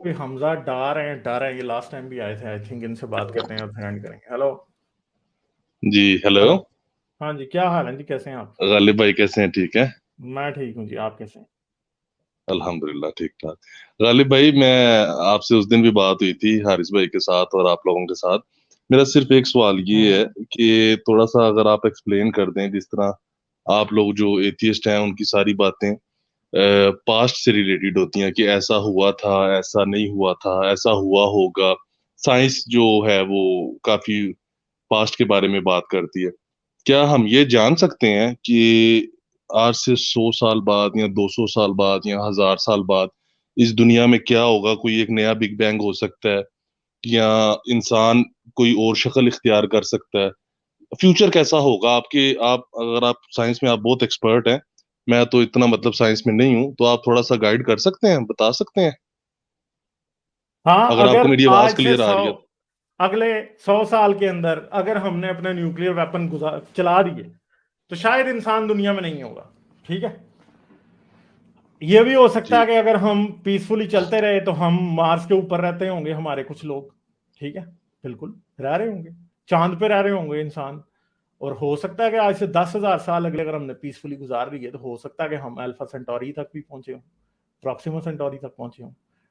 कोई हमजा डर है, ये लास्ट टाइम भी आए थे। आई थिंक इनसे बात करते हैं और फिर एंड करेंगे। हेलो। जी हेलो। हेलो। हाँ जी, क्या हाल है जी, कैसे हैं आप? गालिब भाई कैसे हैं? ठीक है। मैं ठीक हूँ जी, आप कैसे हैं? अल्हम्दुलिल्लाह ठीक ठाक। गालिब भाई, मैं आपसे उस दिन भी बात हुई थी हारिस भाई के साथ और आप लोगों के साथ। मेरा सिर्फ एक सवाल ये है हम्म। कि थोड़ा सा अगर आप एक्सप्लेन कर दें, जिस तरह आप लोग जो एथियस्ट हैं उनकी सारी बातें पास्ट से रिलेटेड होती हैं कि ऐसा हुआ था, ऐसा नहीं हुआ था, ऐसा हुआ होगा। साइंस जो है वो काफी पास्ट के बारे में बात करती है। क्या हम ये जान सकते हैं कि आज से 100 साल बाद या 200 साल बाद या 1000 साल बाद इस दुनिया में क्या होगा? कोई एक नया बिग बैंग हो सकता है, या इंसान कोई और शक्ल इख्तियार कर सकता है? फ्यूचर कैसा होगा आपके? आप अगर आप साइंस में आप बहुत एक्सपर्ट हैं, मैं तो इतना मतलब साइंस में नहीं हूं, तो आप थोड़ा सा गाइड कर सकते हैं, बता सकते हैं, हाँ, अगर आपको अगर मेरी आवाज आज से क्लियर आ सौ रही है। अगले 100 साल के अंदर अगर हमने अपने न्यूक्लियर वेपन चला दिए तो शायद इंसान दुनिया में नहीं होगा। ठीक है। ये भी हो सकता है जी कि अगर हम पीसफुली चलते रहे तो हम मार्स के ऊपर रहते होंगे, हमारे कुछ लोग। ठीक है। बिल्कुल रह रहे होंगे। चांद पे रह रहे होंगे इंसान। और हो सकता है कि आज से 10,000 साल अगले अगर हमने पीसफुली गुजार लिए तो हो सकता है कि हम अल्फा सेंटोरी तक भी पहुंचे हों, प्रॉक्सिमा सेंटोरी तक पहुंचे हों।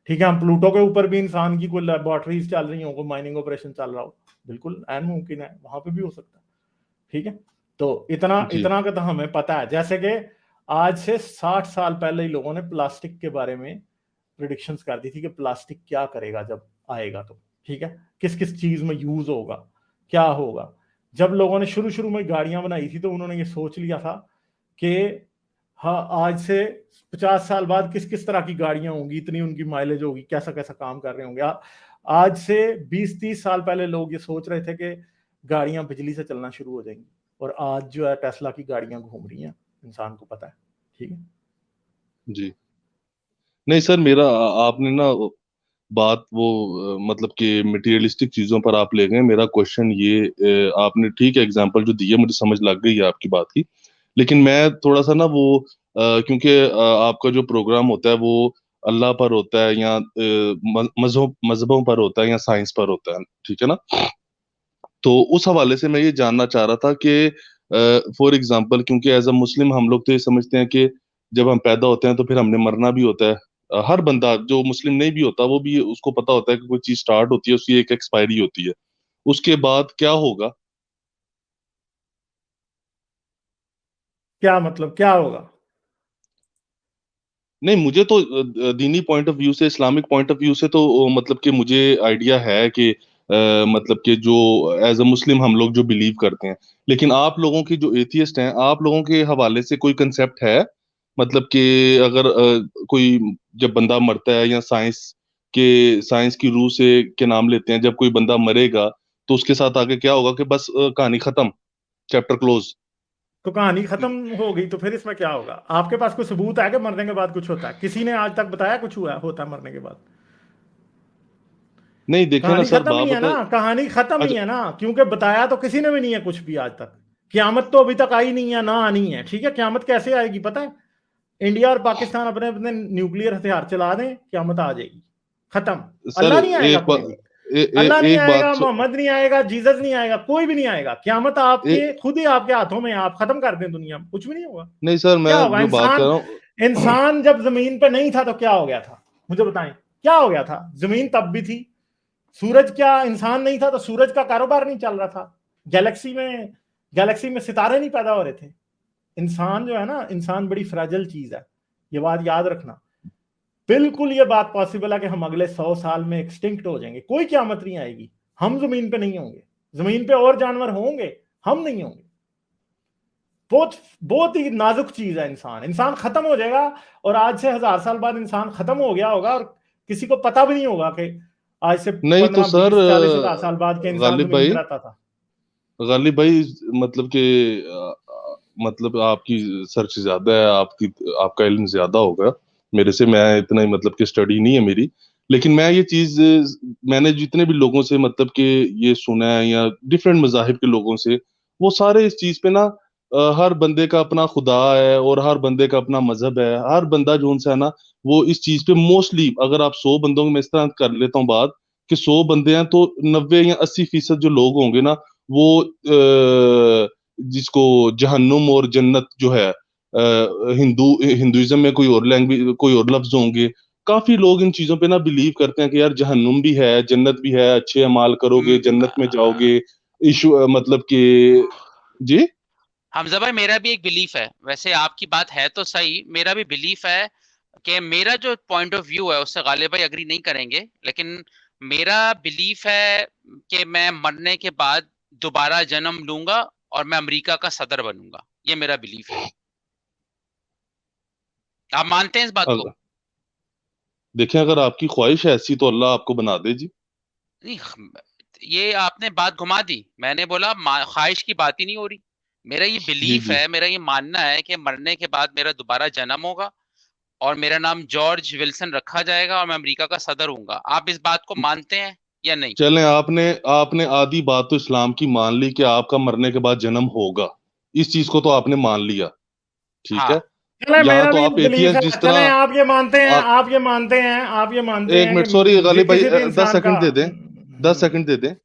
ठीक है, हम प्लूटो के ऊपर भी इंसान की कोई लेबोरेटरीज चल रही हो, कोई माइनिंग ऑपरेशन चल रहा हो, बिल्कुल एन मुमकिन है, वहां पे भी हो सकता है। ठीक है। तो इतना जी इतना का तो हमें पता है, जैसे कि आज से 60 साल पहले ही लोगों ने प्लास्टिक के बारे में प्रिडिक्शंस कर दी थी कि प्लास्टिक क्या करेगा जब आएगा तो। ठीक है। किस किस चीज में यूज होगा, क्या होगा। जब लोगों ने शुरू शुरू में गाड़ियां बनाई थी तो उन्होंने ये सोच लिया था कि हाँ, आज से 50 साल बाद किस किस तरह की गाड़ियां होंगी, इतनी उनकी माइलेज होगी, कैसा कैसा काम कर रहे होंगे। आज से 20-30 साल पहले लोग ये सोच रहे थे कि गाड़ियां बिजली से चलना शुरू हो जाएंगी। और आज जो है टेस्ला की गाड़ियां घूम रही हैं, इंसान को पता है। ठीक है। जी। नहीं सर, मेरा आपने ना बात वो मतलब कि मटेरियलिस्टिक चीजों पर आप ले गए। मेरा क्वेश्चन ये आपने ठीक है एग्जांपल जो दिया, मुझे समझ लग गई है आपकी बात की। लेकिन मैं थोड़ा सा ना वो क्योंकि आपका जो प्रोग्राम होता है वो अल्लाह पर होता है या मजहबों पर होता है या साइंस पर होता है, ठीक है ना? तो उस हवाले से मैं ये जानना चाह रहा था कि फॉर एग्जांपल, क्योंकि एज अ मुस्लिम हम लोग तो ये समझते हैं कि जब हम पैदा होते हैं तो फिर हमने मरना भी होता है। हर बंदा जो मुस्लिम नहीं भी होता वो भी उसको पता होता है कि कोई चीज स्टार्ट होती है, उसकी एक एक्सपायरी होती है, उसके बाद क्या होगा। क्या मतलब क्या होगा? नहीं, मुझे तो दीनी पॉइंट ऑफ व्यू से, इस्लामिक पॉइंट ऑफ व्यू से तो मतलब कि मुझे आइडिया है कि मतलब कि जो एज अ मुस्लिम हम लोग जो बिलीव करते हैं। लेकिन आप लोगों की जो एथियस्ट हैं, आप लोगों के हवाले से कोई कंसेप्ट है? मतलब कि अगर कोई जब बंदा मरता है, या साइंस की रूह से के नाम लेते हैं, जब कोई बंदा मरेगा तो उसके साथ आगे क्या होगा कि बस कहानी खत्म, चैप्टर क्लोज। तो कहानी खत्म हो गई तो फिर इसमें क्या होगा? आपके पास कोई सबूत है कि मरने के बाद कुछ होता है? किसी ने आज तक बताया कुछ हुआ होता है मरने के बाद? नहीं देखे ना कहानी सर, खत्म ही है बात ना, कहानी खत्म ही अच्छा। है ना, क्योंकि बताया तो किसी ने भी नहीं है कुछ भी आज तक। क्यामत तो अभी तक आई नहीं है, ना आनी है। ठीक है, क्यामत कैसे आएगी पता है? इंडिया और पाकिस्तान अपने अपने न्यूक्लियर हथियार चला दें, क्यामत आ जाएगी। खत्म। सर अल्लाह नहीं आएगा एक कोई बात, भी। अल्लाह नहीं एक आएगा, बात मोहम्मद नहीं आएगा, जीसस नहीं आएगा, कोई भी नहीं आएगा। क्यामत ए, आपके खुद ही आपके हाथों में है, आप खत्म कर दें दुनिया में, कुछ भी नहीं होगा। नहीं सर, मैं क्या होगा? जो बात कर इंसान रहा हूँ इंसान जब जमीन पे नहीं था तो क्या हो गया था? मुझे बताएं। क्या हो गया था? जमीन तब भी थी। सूरज, क्या इंसान नहीं था तो सूरज का कारोबार नहीं चल रहा था? गैलेक्सी में गैलेक्सी में सितारे नहीं पैदा हो रहे थे? इंसान जो है ना, इंसान बड़ी फ्रेजाइल चीज है। ये बात याद रखना। बिल्कुल ये बात पॉसिबल है कि हम अगले 100 साल में एक्सटिंक्ट हो जाएंगे, कोई क्यामत नहीं आएगी। हम जमीन पे नहीं होंगे। जमीन पे और जानवर होंगे, हम नहीं होंगे। बहुत बहुत ही नाजुक चीज है इंसान। इंसान खत्म हो जाएगा। और आज से 1000 साल बाद इंसान खत्म हो गया होगा और किसी को पता भी नहीं होगा कि आज से नहीं तो 15 सर 20 40 1000 साल बाद के इंसान गालिब जमीन भाई, पे रहता था। मतलब कि मतलब आपकी सर्च ज्यादा है, आपका इल्म ज्यादा होगा मेरे से। मैं इतना ही मतलब कि स्टडी नहीं है मेरी। लेकिन मैं ये चीज मैंने जितने भी लोगों से मतलब कि ये सुना है, या डिफरेंट मजाहिब के लोगों से, वो सारे इस चीज पे ना हर बंदे का अपना खुदा है और हर बंदे का अपना मजहब है। हर बंदा जो उनसे है ना, वो इस चीज पे मोस्टली, अगर आप 100 बंदों में इस तरह कर लेता हूँ बात कि 100 बंदे हैं तो 90 या 80% जो लोग होंगे ना, वो जिसको जहन्नुम और जन्नत जो है, हिंदुइज्म में कोई और लैंग्वेज, कोई और लफ्ज होंगे। काफी लोग इन चीजों पे ना बिलीव करते हैं कि यार जहन्नुम भी है, जन्नत भी है, अच्छे अमाल करोगे जन्नत में जाओगे। इशू मतलब कि जी। हमजा भाई, मेरा भी एक बिलीफ है, वैसे आपकी बात है तो सही, मेरा भी बिलीफ है कि मेरा जो पॉइंट ऑफ व्यू है उससे गालिब भाई अग्री नहीं करेंगे, लेकिन मेरा बिलीफ है कि मैं मरने के बाद दोबारा जन्म लूंगा और मैं अमेरिका का सदर बनूंगा। ये मेरा बिलीफ है। आप मानते हैं इस बात को? देखें, अगर आपकी ख्वाहिश है ऐसी तो अल्लाह आपको बना दे जी। नहीं, ये आपने बात घुमा दी। मैंने बोला ख्वाहिश की बात ही नहीं हो रही। मेरा ये जी बिलीफ जी। है, मेरा ये मानना है कि मरने के बाद मेरा दोबारा जन्म होगा और मेरा नाम जॉर्ज विल्सन रखा जाएगा और मैं अमेरिका का सदर हूंगा। आप इस बात को मानते हैं या नहीं? चलें, आपने आपने आधी बात तो इस्लाम की मान ली कि आपका मरने के बाद जन्म होगा। इस चीज को तो आपने मान लिया, ठीक है। हाँ। चले, यहाँ मेरा तो भी आप बिलीफ एथियस्ट है। जिस चले, तरह आप ये मानते हैं, आ, आप ये मानते हैं, आप ये मानते एक हैं मिनट, सॉरी कि गालिब भाई, किसी भी 10 इंसान का सेकंड दे दें। 10 सेकंड दे दें।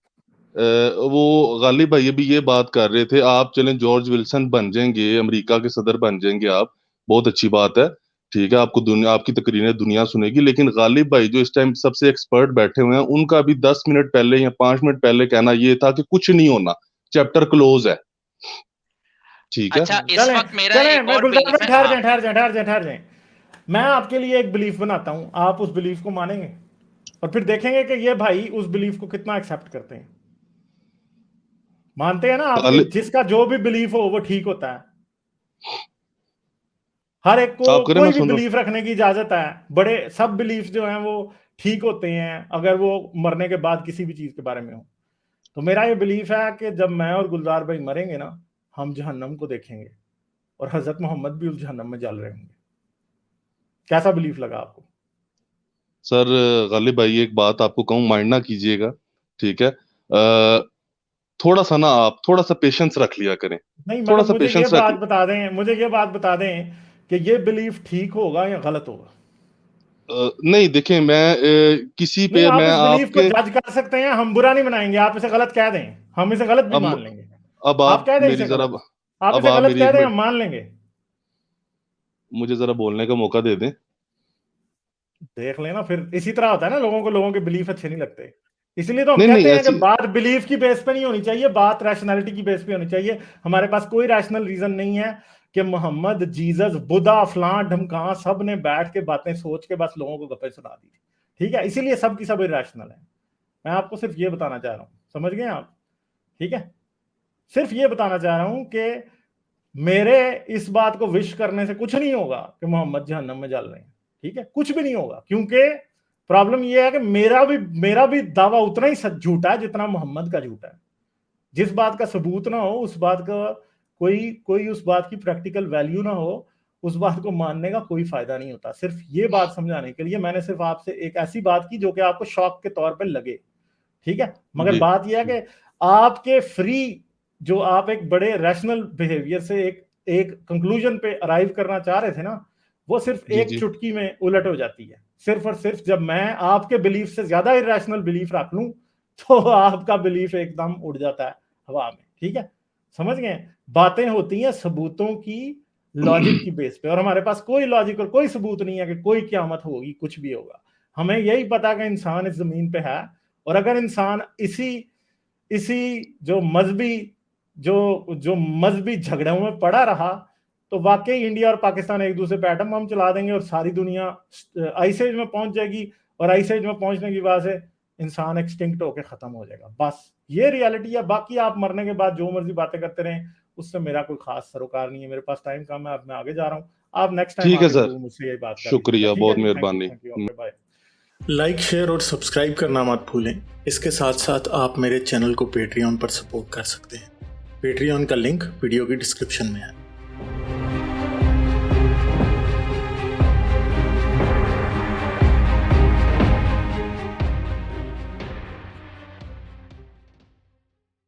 वो गालिब भाई भी ये बात कर रहे थे, आप चलें जॉर्ज विल्सन बन जाएंगे, अमेरिका के सदर बन जाएंगे आप, बहुत अच्छी बात है, ठीक है। आपको दुनिया, आपकी तकरीरें दुनिया सुनेगी। लेकिन गालिब भाई जो इस टाइम सबसे एक्सपर्ट बैठे हुए हैं, उनका भी 10 मिनट पहले या 5 मिनट पहले कहना ये था कि कुछ नहीं होना, चैप्टर क्लोज है, ठीक है। अच्छा, इस चलें वक्त मेरा चलें, एक मैं और गुलजार बिलीफ भाई है। ठहर हाँ। जाएं, ठहर जाएं, ठहर जाएं, ठहर जाएं। मैं आपके लिए एक बिलीफ बनाता हूं, आप उस बिलीफ को मानेंगे और फिर देखेंगे कि ये भाई उस बिलीफ को कितना एक्सेप्ट करते हैं। मानते हैं ना आपके, गालिब, जिसका जो भी बिलीफ हो वो ठीक होता है। हर एक को आप करें, मैं कोई भी सुन रहा बिलीफ रखने की इजाजत है। बड़े सब बिलीफ जो हैं वो ठीक होते हैं अगर वो मरने के बाद किसी भी चीज के बारे में हो। तो मेरा ये बिलीफ है कि जब मैं और गुलजार भाई मरेंगे ना, हम जहन्नम को देखेंगे और हजरत मोहम्मद भी उस जहन्नम में जल रहे होंगे। कैसा बिलीफ लगा आपको? सर गालिब भाई एक बात आपको कहूँ, माइंड ना कीजिएगा, ठीक है। थोड़ा सा ना, आप थोड़ा सा पेशेंस रख लिया करें, नहीं, थोड़ा मतलब सा मुझे ये पेशेंस रख। बात बता दें, मुझे ये बात बता दें कि ये बिलीफ ठीक होगा या गलत होगा। नहीं देखें, मैं किसी नहीं, पे आप मैं इस बिलीफ को आपके, जज कर सकते हैं, हम बुरा नहीं बनाएंगे। आप इसे गलत कह दें, हम इसे गलत भी अब मान लेंगे। अब आप आप कह दें मेरी इसे जरा, गलत, आप अब इसे आप गलत मेरी कह एक दें, मिनट, हम मान लेंगे। मुझे जरा बोलने का मौका दे दें। देख लेना, फिर इसी तरह होता है ना, लोगों को लोगों के बिलीफ अच्छे नहीं लगते। इसलिए तो हम नहीं नहीं, कहते हैं कि ऐसी, बात बिलीफ की बेस पे नहीं होनी चाहिए, बात रैशनैलिटी की बेस पे होनी चाहिए। हमारे पास कोई रैशनल रीजन नहीं है कि मोहम्मद, जीसस, बुद्धा, फलां ढमकां सब ने बैठ के बातें सोच के बस लोगों को गप्पे सुना दी, ठीक है। इसीलिए सब की सब इरैशनल है। मैं आपको सिर्फ ये बताना चाह रहा हूं, समझ गए आप? ठीक है, सिर्फ ये बताना चाह रहा हूं कि मेरे इस बात को विश करने से कुछ नहीं होगा कि मोहम्मद जहन्नम में जल रहे हैं, ठीक है, कुछ भी नहीं होगा। क्योंकि प्रॉब्लम यह है कि मेरा भी दावा उतना ही झूठा है जितना मोहम्मद का झूठा है। जिस बात का सबूत ना हो, उस बात का कोई कोई उस बात की प्रैक्टिकल वैल्यू ना हो, उस बात को मानने का कोई फायदा नहीं होता। सिर्फ ये बात समझाने के लिए मैंने सिर्फ आपसे एक ऐसी बात की जो कि आपको शॉक के तौर पर लगे, ठीक है। मगर जी बात यह है कि आपके फ्री, जो आप एक बड़े रैशनल बिहेवियर से एक कंक्लूजन पे अराइव करना चाह रहे थे ना, वो सिर्फ जी एक जी। चुटकी में उलट हो जाती है। सिर्फ और सिर्फ जब मैं आपके बिलीफ से ज्यादा इरेशनल बिलीफ रख लूं तो आपका बिलीफ एकदम उड़ जाता है हवा में, ठीक है। समझ गए? बातें होती हैं सबूतों की, लॉजिक की बेस पे, और हमारे पास कोई लॉजिक और कोई सबूत नहीं है कि कोई क़यामत होगी, कुछ भी होगा। हमें यही पता कि इंसान इस जमीन पे है, और अगर इंसान इसी इसी जो मजहबी झगड़ों में पड़ा रहा तो वाकई इंडिया और पाकिस्तान एक दूसरे पे एटम बम चला देंगे और सारी दुनिया आइस एज में पहुंच जाएगी, और आइस एज में पहुंचने की वजह से इंसान एक्सटिंक्ट होकर खत्म हो जाएगा। बस ये रियलिटी है। बाकी आप मरने के बाद जो मर्जी बातें करते रहें, उससे मेरा कोई खास सरोकार नहीं है। मेरे पास टाइम कम है, अब मैं आगे जा रहा हूँ। आप नेक्स्ट टाइम ठीक है आके सर, जरूर मुझसे यही बात कर लीजिएगा, शुक्रिया, ठीक है बहुत जी। मेहरबानी। Thank you, okay, bye. Like, share और सब्सक्राइब करना मत भूलें। इसके साथ साथ आप मेरे चैनल को पेट्रियन पर सपोर्ट कर सकते हैं। पेट्रियन का लिंक वीडियो की डिस्क्रिप्शन में है।